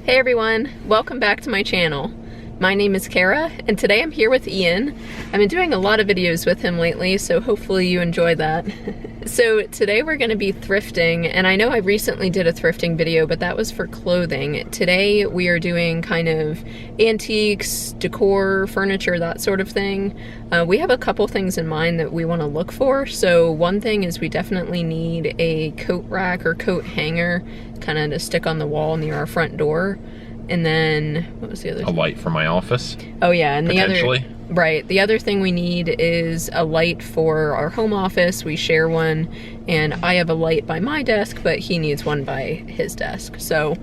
Hey everyone, welcome back to my channel. My name is Kara, and today I'm here with Ian. I've been doing a lot of videos with him lately, so hopefully you enjoy that. So today we're going to be thrifting, and I know I recently did a thrifting video, but that was for clothing. Today we are doing kind of antiques, decor, furniture, that sort of thing. We have a couple things in mind that we want to look for. So one thing is we definitely need a coat rack or coat hanger kind of to stick on the wall near our front door. And then, what was the other thing? A light for my office. Oh yeah, and potentially. The other, right, the other thing we need is a light for our home office. We share one, and I have a light by my desk, but he needs one by his desk. So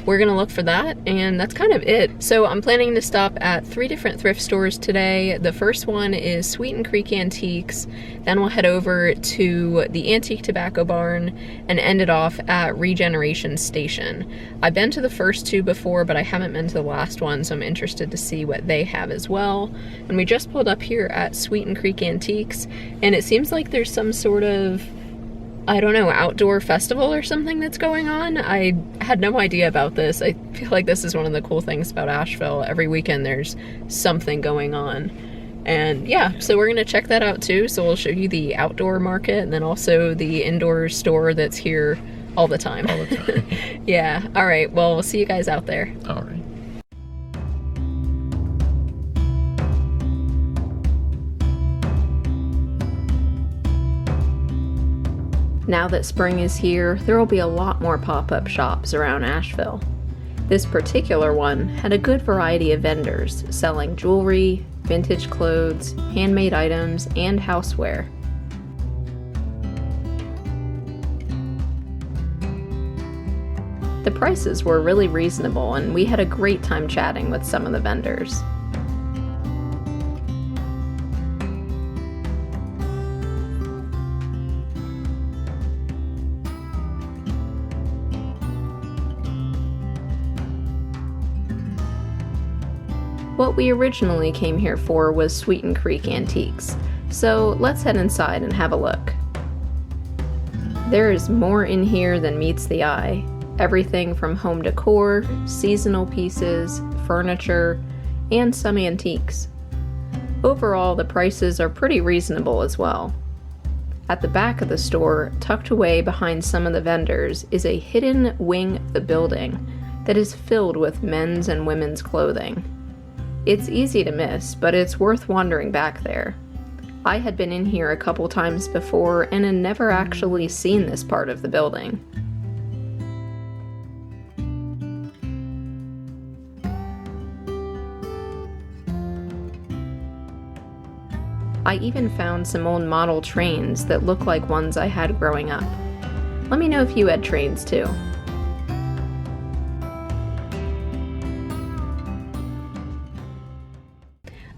we're gonna look for that, and that's kind of it. So I'm planning to stop at 3 different thrift stores today. The first one is Sweeten Antiques. Then we'll head over to the Antique Tobacco Barn and end it off at Regeneration Station. I've been to the first 2 before, but I haven't been to the last one, so I'm interested to see what they have as well. And we just pulled up here at Sweeten Antiques, and it seems like there's some sort of, I don't know, outdoor festival or something that's going on. I had no idea about this. I feel like this is one of the cool things about Asheville. Every weekend there's something going on. And yeah, so we're gonna check that out too. So we'll show you the outdoor market and then also the indoor store that's here all the time. All the time. Yeah, all right, well, we'll see you guys out there. All right. Now that spring is here, there will be a lot more pop-up shops around Asheville. This particular one had a good variety of vendors selling jewelry, vintage clothes, handmade items, and houseware. The prices were really reasonable, and we had a great time chatting with some of the vendors. What we originally came here for was Sweeten Antiques, so let's head inside and have a look. There is more in here than meets the eye. Everything from home decor, seasonal pieces, furniture, and some antiques. Overall, the prices are pretty reasonable as well. At the back of the store, tucked away behind some of the vendors, is a hidden wing of the building that is filled with men's and women's clothing. It's easy to miss, but it's worth wandering back there. I had been in here a couple times before and had never actually seen this part of the building. I even found some old model trains that look like ones I had growing up. Let me know if you had trains too.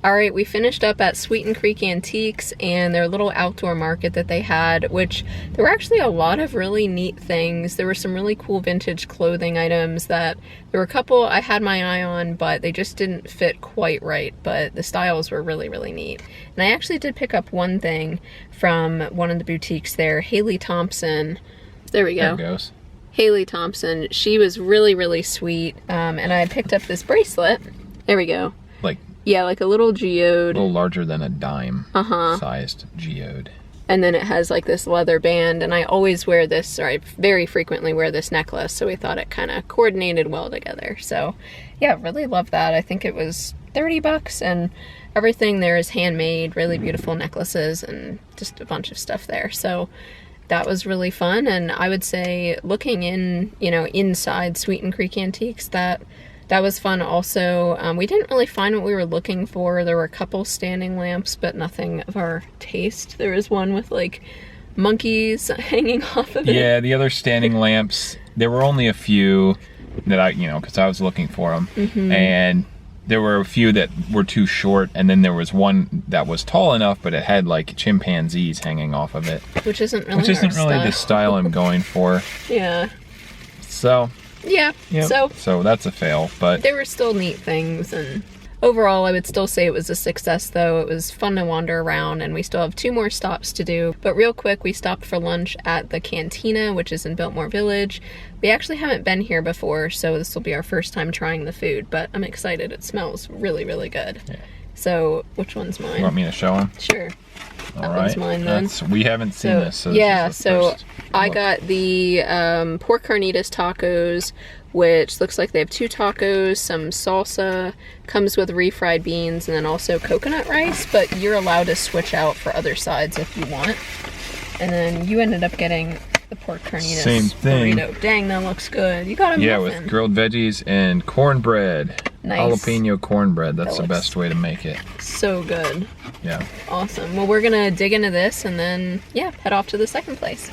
Alright, we finished up at Sweeten Antiques and their little outdoor market that they had, which there were actually a lot of really neat things. There were some really cool vintage clothing items that there were a couple I had my eye on, but they just didn't fit quite right, but the styles were really, really neat. And I actually did pick up one thing from one of the boutiques there, Haley Thompson. There we go. There it goes. Haley Thompson. She was really, really sweet, and I picked up this bracelet. There we go. Yeah, like a little geode. A little larger than a dime sized geode. And then it has like this leather band, and I always wear this, or I very frequently wear this necklace, so we thought it kind of coordinated well together. So yeah, really love that. I think it was 30 bucks, and everything there is handmade, really beautiful necklaces and just a bunch of stuff there. So that was really fun, and I would say looking in, you know, inside Sweeten Antiques, that was fun also. We didn't really find what we were looking for. There were a couple standing lamps, but nothing of our taste. There was one with like monkeys hanging off of it. Yeah, the other standing lamps, there were only a few that I, because I was looking for them. And there were a few that were too short, and then there was one that was tall enough, but it had like chimpanzees hanging off of it. Which isn't really the style I'm going for. Yeah. So yeah, so that's a fail, but there were still neat things. And overall, I would still say it was a success though. It was fun to wander around, and we still have 2 more stops to do. But real quick, we stopped for lunch at the Cantina, which is in Biltmore Village. We actually haven't been here before, so this will be our first time trying the food, but I'm excited. It smells really, really good. Yeah. So, which one's mine? You want me to show them? Sure. That All one's right. mine then. We haven't seen this, so yeah, this is the so first I look. got the pork carnitas tacos, which looks like they have 2 tacos, some salsa, comes with refried beans, and then also coconut rice, but you're allowed to switch out for other sides if you want. And then you ended up getting the pork carnitas Same thing. burrito. Dang, that looks good. You got a Yeah, muffin. with grilled veggies and cornbread. Nice. Jalapeno cornbread. That's That the looks best way to make it. So good. Yeah. Awesome. Well, we're gonna dig into this and then, yeah, head off to the second place.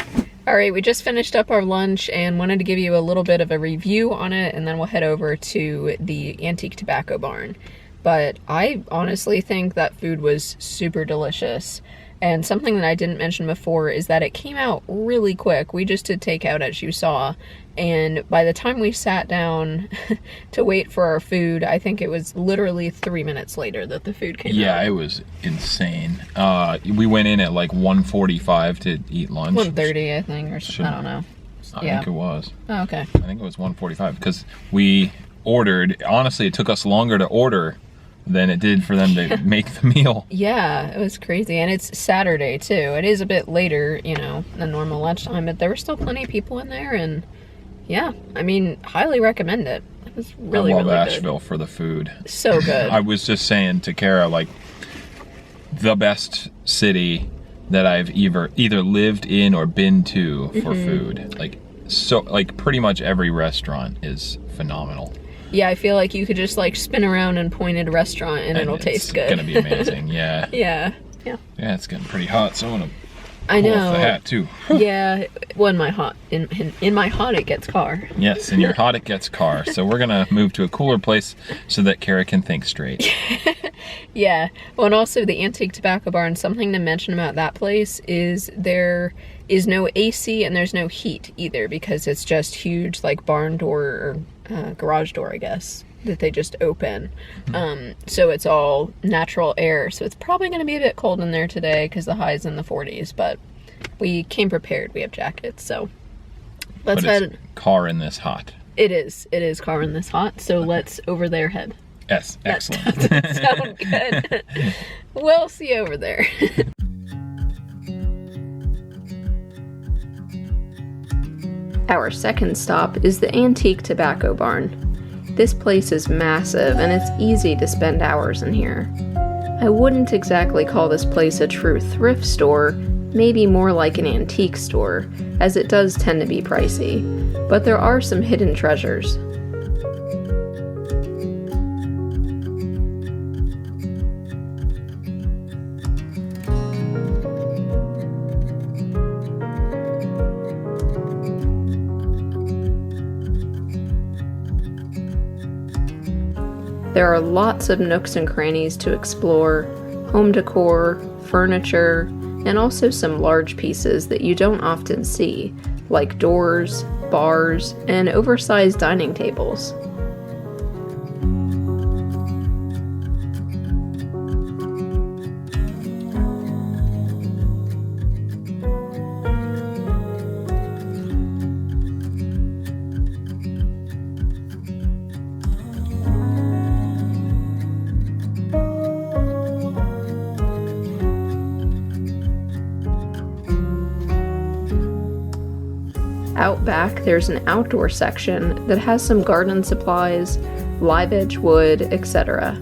All right, we just finished up our lunch and wanted to give you a little bit of a review on it, and then we'll head over to the Antique Tobacco Barn. But I honestly think that food was super delicious. And something that I didn't mention before is that it came out really quick. We just did takeout, as you saw. And by the time we sat down to wait for our food, I think it was literally 3 minutes later that the food came out. Yeah, it was insane. We went in at like 1:45 to eat lunch. 1:30, I think, or something. I don't know. I think it was. Oh, okay. I think it was 1:45 because we ordered. Honestly, it took us longer to order than it did for them to make the meal. Yeah, it was crazy. And it's Saturday, too. It is a bit later, you know, than normal lunchtime, but there were still plenty of people in there, and yeah, I mean, highly recommend it. It was really, I love really Asheville for the food. So good. I was just saying to Kara, like, the best city that I've either lived in or been to for food. Like, so, like, pretty much every restaurant is phenomenal. Yeah, I feel like you could just like spin around and point at a restaurant and it'll taste good. It's gonna be amazing, yeah. Yeah. Yeah, it's getting pretty hot, so I'm gonna I pull know. off the hat too. Yeah, well, in my hot it gets car. Yes, in your hot it gets car. So we're gonna move to a cooler place so that Kara can think straight. Yeah. Well, and also the Antique Tobacco Barn, something to mention about that place is there is no AC and there's no heat either, because it's just huge like barn door or garage door, I guess, that they just open. So it's all natural air. So it's probably going to be a bit cold in there today because the high's in the 40s, but we came prepared. We have jackets, so let's head. It's car in this hot. It is car in this hot. So let's over there head. Yes, excellent. That doesn't sound good. We'll see you over there. Our second stop is the Antique Tobacco Barn. This place is massive and it's easy to spend hours in here. I wouldn't exactly call this place a true thrift store, maybe more like an antique store, as it does tend to be pricey, but there are some hidden treasures. There are lots of nooks and crannies to explore, home decor, furniture, and also some large pieces that you don't often see, like doors, bars, and oversized dining tables. Out back, there's an outdoor section that has some garden supplies, live edge wood, etc.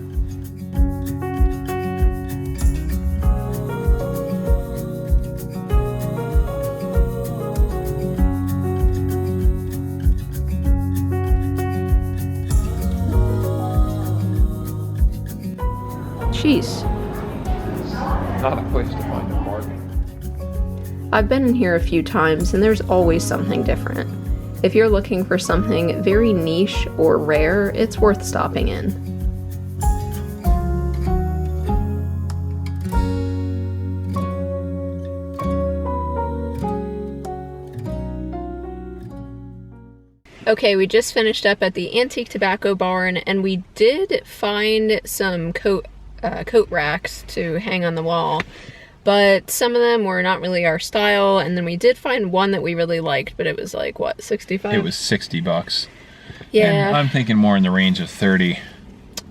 Jeez. Not a place to find a bargain. I've been in here a few times and there's always something different. If you're looking for something very niche or rare, it's worth stopping in. Okay, we just finished up at the Antique Tobacco Barn, and we did find some coat racks to hang on the wall, but some of them were not really our style, and then we did find one that we really liked, but it was like, what, 65? It was $60. Yeah. And I'm thinking more in the range of 30.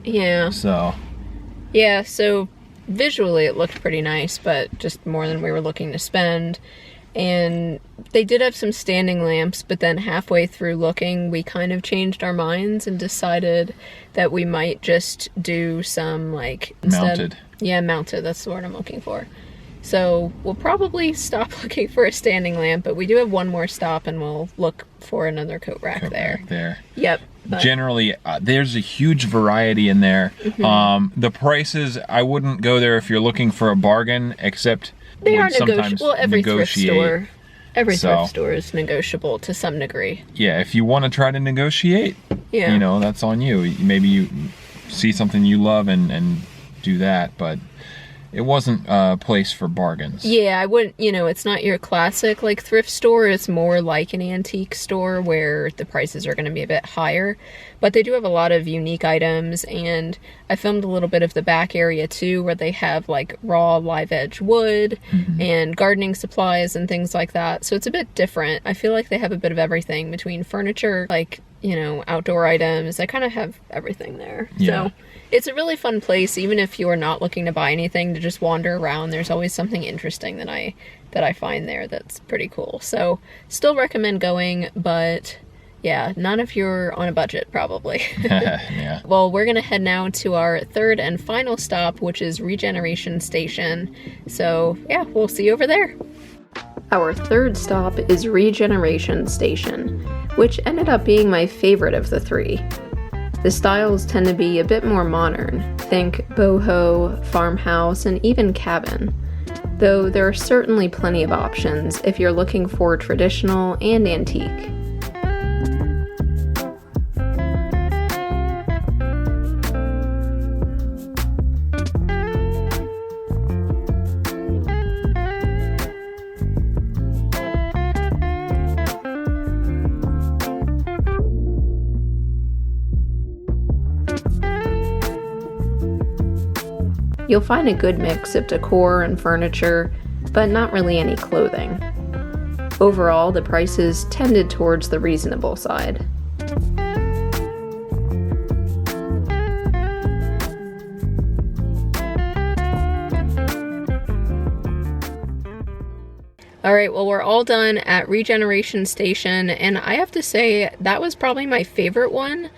Yeah. So. Yeah, so visually it looked pretty nice, but just more than we were looking to spend. And they did have some standing lamps, but then halfway through looking, we kind of changed our minds and decided that we might just do some, like, mounted. Yeah, mounted, that's the word I'm looking for. So we'll probably stop looking for a standing lamp, but we do have one more stop, and we'll look for another coat rack there. Yep. But generally, there's a huge variety in there. The prices, I wouldn't go there if you're looking for a bargain, except they are negotiable. Well, every thrift store is negotiable to some degree. Yeah, if you want to try to negotiate, yeah, you know, that's on you. Maybe you see something you love and do that, but it wasn't a place for bargains. Yeah, I wouldn't, you know, it's not your classic, like, thrift store. It's more like an antique store where the prices are going to be a bit higher. But they do have a lot of unique items, and I filmed a little bit of the back area, too, where they have, like, raw live edge wood and gardening supplies and things like that. So it's a bit different. I feel like they have a bit of everything between furniture, like, you know, outdoor items. They kind of have everything there. Yeah. So it's a really fun place, even if you are not looking to buy anything, to just wander around. There's always something interesting that I find there that's pretty cool. So still recommend going, but yeah, not if you're on a budget, probably. Yeah. Well, we're gonna head now to our third and final stop, which is Regeneration Station. So yeah, we'll see you over there. Our third stop is Regeneration Station, which ended up being my favorite of the three. The styles tend to be a bit more modern, think boho, farmhouse, and even cabin, though there are certainly plenty of options if you're looking for traditional and antique. You'll find a good mix of decor and furniture, but not really any clothing. Overall, the prices tended towards the reasonable side. Alright, well, we're all done at Regeneration Station, and I have to say that was probably my favorite one.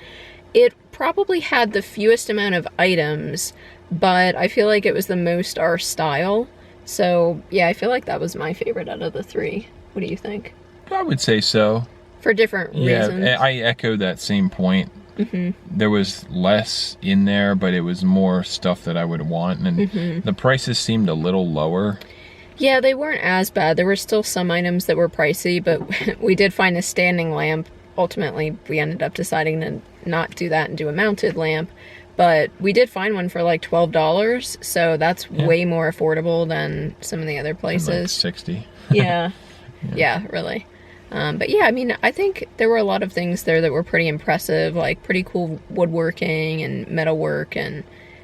It probably had the fewest amount of items, but I feel like it was the most our style. So yeah, I feel like that was my favorite out of the three. What do you think? I would say so. For different reasons. Yeah, I echo that same point. There was less in there, but it was more stuff that I would want, and the prices seemed a little lower. Yeah, they weren't as bad. There were still some items that were pricey, but we did find a standing lamp. Ultimately, we ended up deciding to not do that and do a mounted lamp. But we did find one for like $12, so that's way more affordable than some of the other places. Like 60. Yeah, really. But yeah, I mean, I think there were a lot of things there that were pretty impressive, like pretty cool woodworking and metalwork and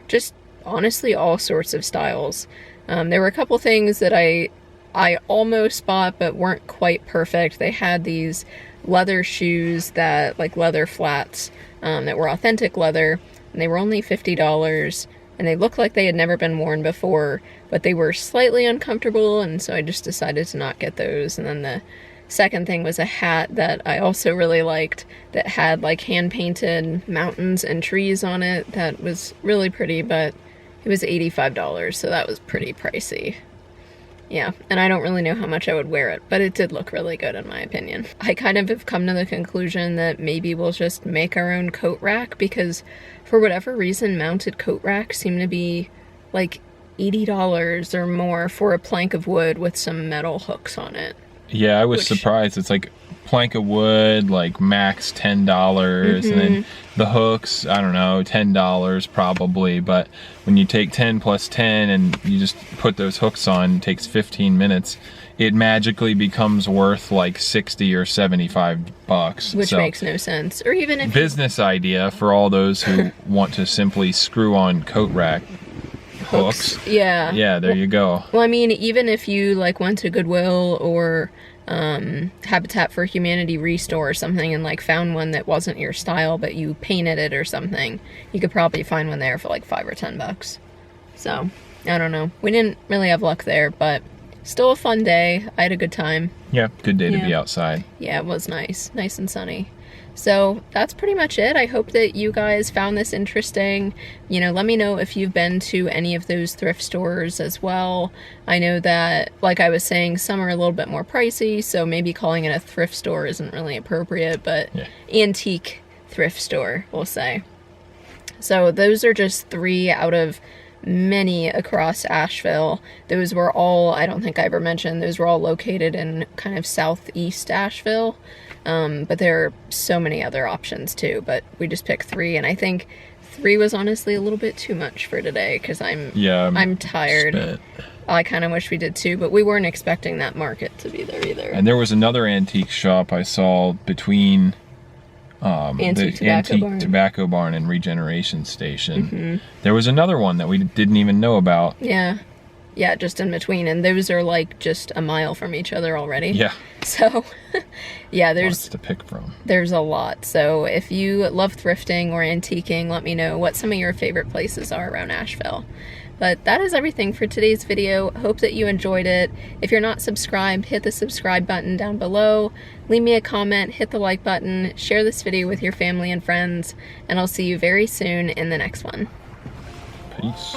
just honestly all sorts of styles. There were a couple things that I almost bought but weren't quite perfect. They had these leather shoes that, like leather flats, that were authentic leather. And they were only $50, and they looked like they had never been worn before, but they were slightly uncomfortable, and so I just decided to not get those. And then the second thing was a hat that I also really liked that had like hand-painted mountains and trees on it. That was really pretty, but it was $85, so that was pretty pricey. Yeah, and I don't really know how much I would wear it, but it did look really good in my opinion. I kind of have come to the conclusion that maybe we'll just make our own coat rack, because for whatever reason, mounted coat racks seem to be like $80 or more for a plank of wood with some metal hooks on it. Yeah, I was surprised. It's like plank of wood, like max $10, and then the hooks, I don't know, $10 probably, but when you take 10 plus 10 and you just put those hooks on, it takes 15 minutes, it magically becomes worth like 60 or 75 bucks. Which So, makes no sense. Or even if business idea for all those who want to simply screw on coat rack hooks. Yeah. Yeah, there you go. Well, I mean, even if you like went to Goodwill or Habitat for Humanity Restore or something and like found one that wasn't your style, but you painted it or something, you could probably find one there for like $5 or $10. So, I don't know. We didn't really have luck there, but still a fun day. I had a good time. Yeah, good day to be outside. Yeah, it was nice. Nice and sunny. So that's pretty much it. I hope that you guys found this interesting. You know, let me know if you've been to any of those thrift stores as well. I know that, like I was saying, some are a little bit more pricey, so maybe calling it a thrift store isn't really appropriate, but antique thrift store, we'll say. So those are just 3 out of many across Asheville. Those were all, I don't think I ever mentioned, those were all located in kind of southeast Asheville. But there are so many other options too, but we just picked 3, and I think 3 was honestly a little bit too much for today because I'm tired. Spent. I kind of wish we did 2, but we weren't expecting that market to be there either. And there was another antique shop I saw between Antique the Antique Tobacco Barn and Regeneration Station. There was another one that we didn't even know about. Yeah, just in between, and those are like just a mile from each other already. Yeah. So, yeah, Lots to pick from. There's a lot. So if you love thrifting or antiquing, let me know what some of your favorite places are around Asheville. But that is everything for today's video. Hope that you enjoyed it. If you're not subscribed, hit the subscribe button down below. Leave me a comment, hit the like button, share this video with your family and friends, and I'll see you very soon in the next one. Peace.